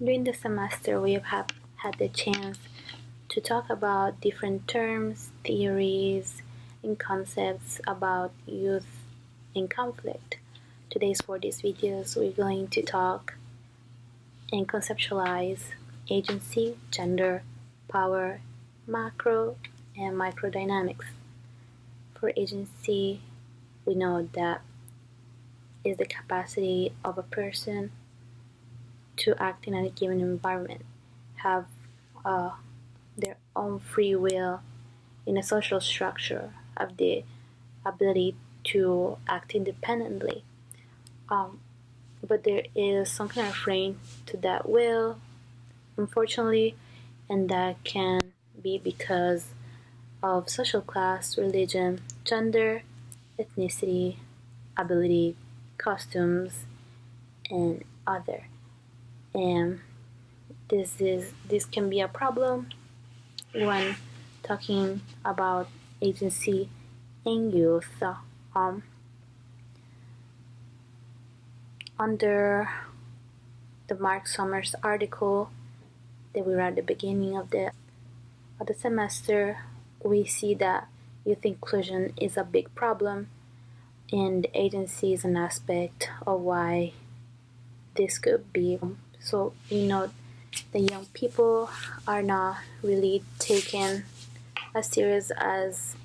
During the semester, we have had the chance to talk about different terms, theories, and concepts about youth and conflict. Today, for these videos, we're going to talk and conceptualize agency, gender, power, macro, and micro dynamics. For agency, we know that is the capacity of a person to act in a given environment, have their own free will in a social structure, have the ability to act independently. But there is some kind of frame to that will, unfortunately, and that can be because of social class, religion, gender, ethnicity, ability, costumes, and other. And this can be a problem when talking about agency in youth. Under the Mark Summers article that we read at the beginning of the semester, we see that youth inclusion is a big problem, and agency is an aspect of why this could be. So the young people are not really taken as serious as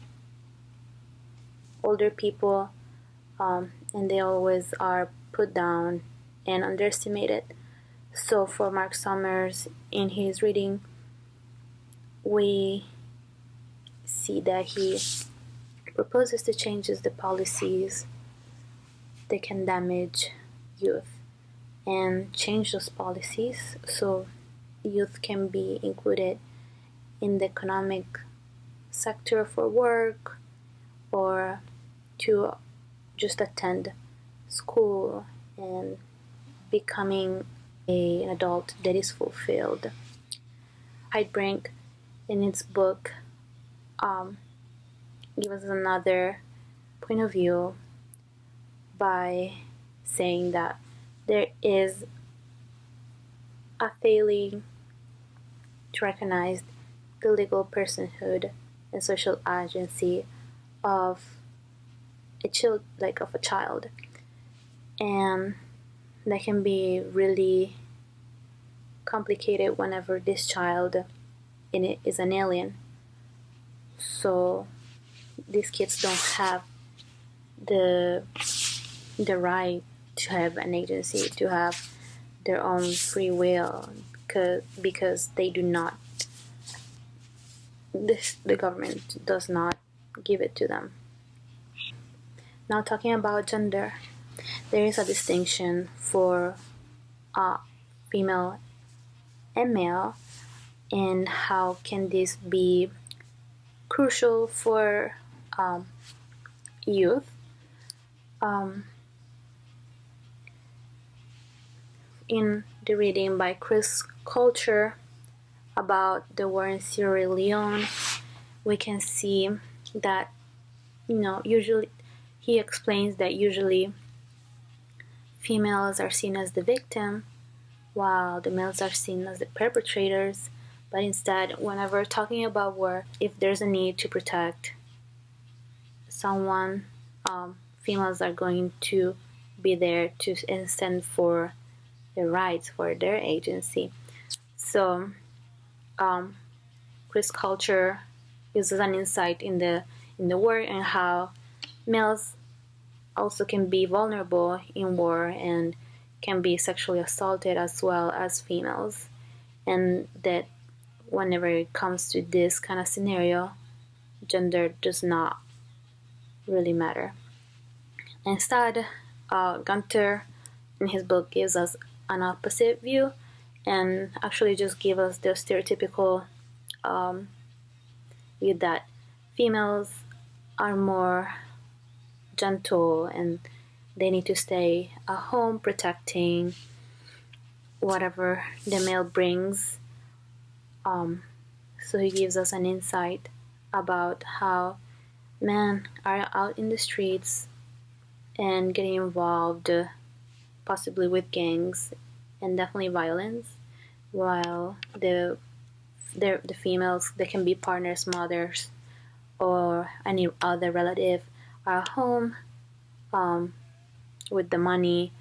older people, and they always are put down and underestimated. So for Mark Summers, in his reading, we see that he proposes to change the policies that can damage youth and change those policies so youth can be included in the economic sector for work or to just attend school and becoming an adult that is fulfilled. Heidbrink, in its book, gives us another point of view by saying that there is a failing to recognize the legal personhood and social agency of a child, and that can be really complicated whenever this child is an alien. So these kids don't have the right to have an agency, to have their own free will, because they do not. The government does not give it to them. Now, talking about gender, there is a distinction for female and male, and how can this be crucial for youth. In the reading by Chris Culture about the war in Sierra Leone, we can see that usually he explains that usually females are seen as the victim while the males are seen as the perpetrators. But instead, whenever talking about war, if there's a need to protect someone, females are going to be there to stand for their rights, for their agency. So Chris Culture uses an insight in the war and how males also can be vulnerable in war and can be sexually assaulted as well as females, and that whenever it comes to this kind of scenario, gender does not really matter. Instead, Gunther in his book gives us an opposite view and actually just give us the stereotypical view that females are more gentle and they need to stay at home protecting whatever the male brings. So he gives us an insight about how men are out in the streets and getting involved possibly with gangs and definitely violence, while the females, they can be partners, mothers, or any other relative, are home um, with the money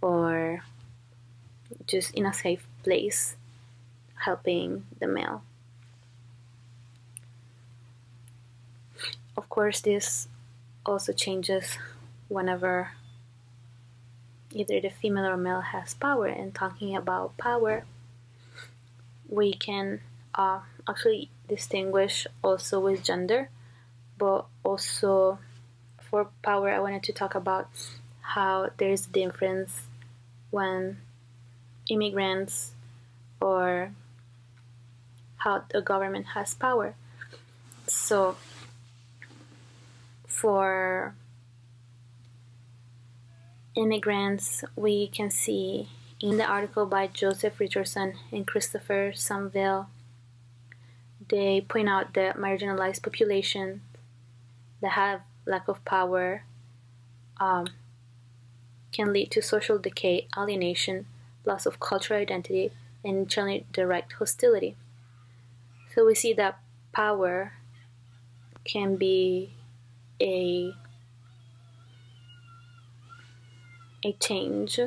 or just in a safe place helping the male. Of course, this also changes whenever either the female or male has power. And talking about power, we can actually distinguish also with gender, but also for power, I wanted to talk about how there's a difference when immigrants or how the government has power. So for immigrants, we can see in the article by Joseph Richardson and Christopher Samville, they point out that marginalized populations that have lack of power can lead to social decay, alienation, loss of cultural identity, and internally direct hostility. So we see that power can be a change,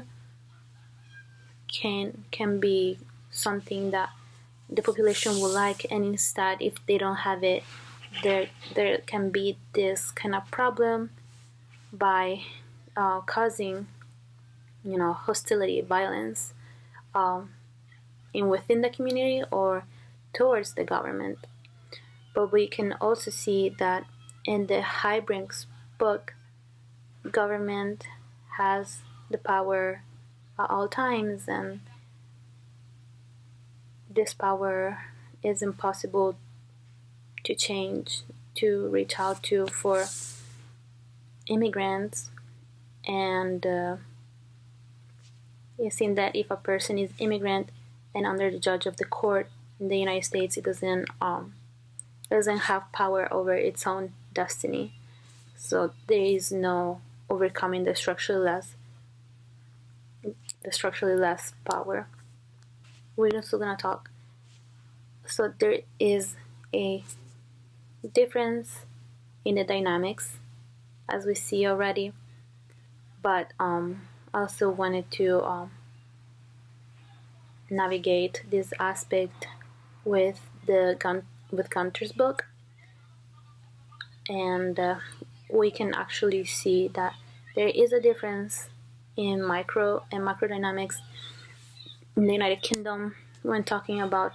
can be something that the population will like, and instead if they don't have it, there can be this kind of problem by causing hostility, violence in within the community or towards the government. But we can also see that in the Highbrink's book, government has the power at all times, and this power is impossible to change, to reach out to for immigrants. And it seems that if a person is immigrant and under the judge of the court in the United States, it doesn't have power over its own destiny. So there is no overcoming the structurally less power. We're also gonna talk. So there is a difference in the dynamics, as we see already, but I also wanted to navigate this aspect with Gunter's book, and we can actually see that there is a difference in micro and macro dynamics in the United Kingdom when talking about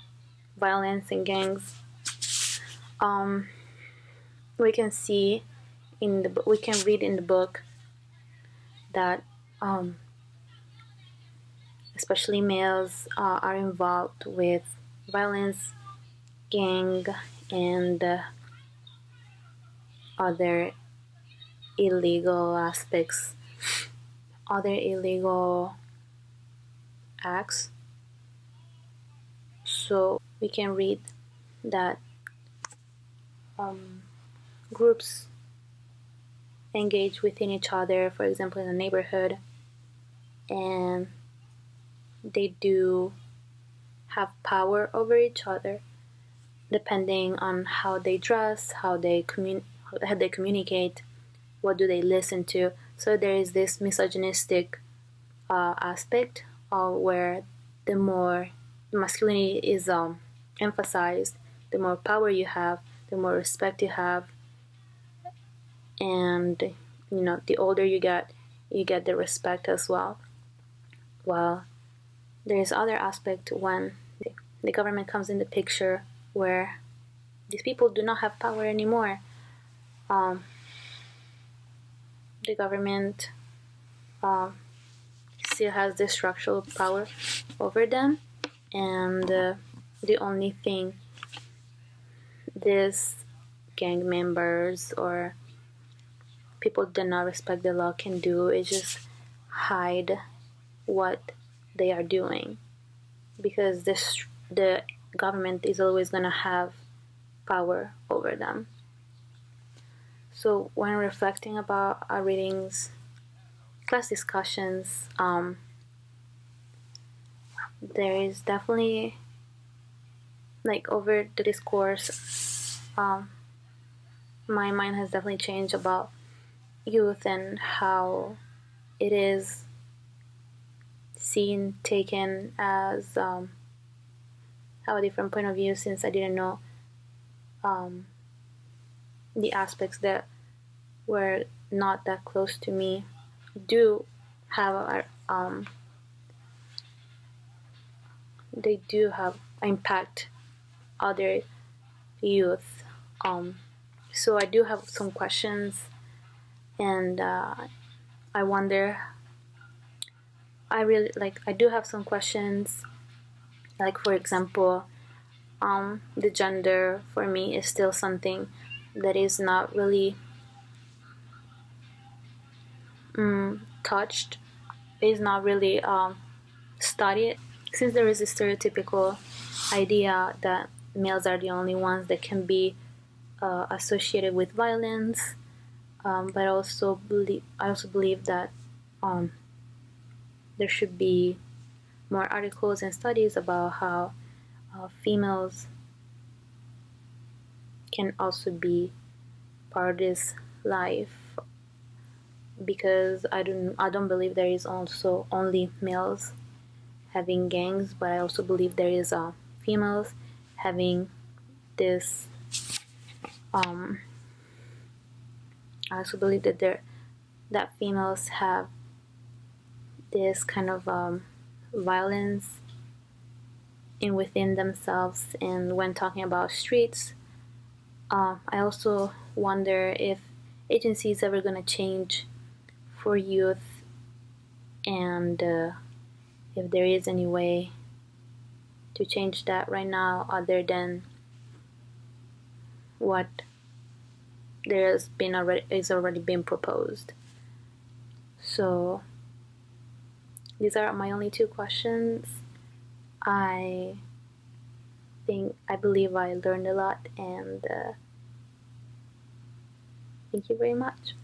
violence and gangs. We can see we can read in the book that especially males are involved with violence, gang, and other illegal aspects, other illegal acts. So we can read that groups engage within each other, for example, in a neighborhood, and they do have power over each other depending on how they dress, how they communicate, what do they listen to. So there is this misogynistic aspect where the more masculinity is emphasized, the more power you have, the more respect you have, and the older you get the respect as well. While there is other aspect when the government comes in the picture, where these people do not have power anymore. The government still has this structural power over them, and the only thing these gang members or people that do not respect the law can do is just hide what they are doing, because the government is always going to have power over them. So when reflecting about our readings, class discussions, there is definitely, like, over the discourse, my mind has definitely changed about youth and how it is seen, taken as have a different point of view, since I didn't know the aspects that were not that close to me do have they do have impact other youth. So I do have some questions, and I wonder. I do have some questions. Like, for example, the gender for me is still something that is not really touched. It is not really studied, since there is a stereotypical idea that males are the only ones that can be associated with violence. But I also believe that there should be more articles and studies about how females can also be part of this life, because I don't believe there is also only males having gangs, but I also believe there is females having this. I also believe that females have this kind of violence in within themselves. And when talking about streets, I also wonder if agency is ever going to change for youth, and if there is any way to change that right now other than what is already been proposed. So these are my only two questions. I believe I learned a lot, and thank you very much.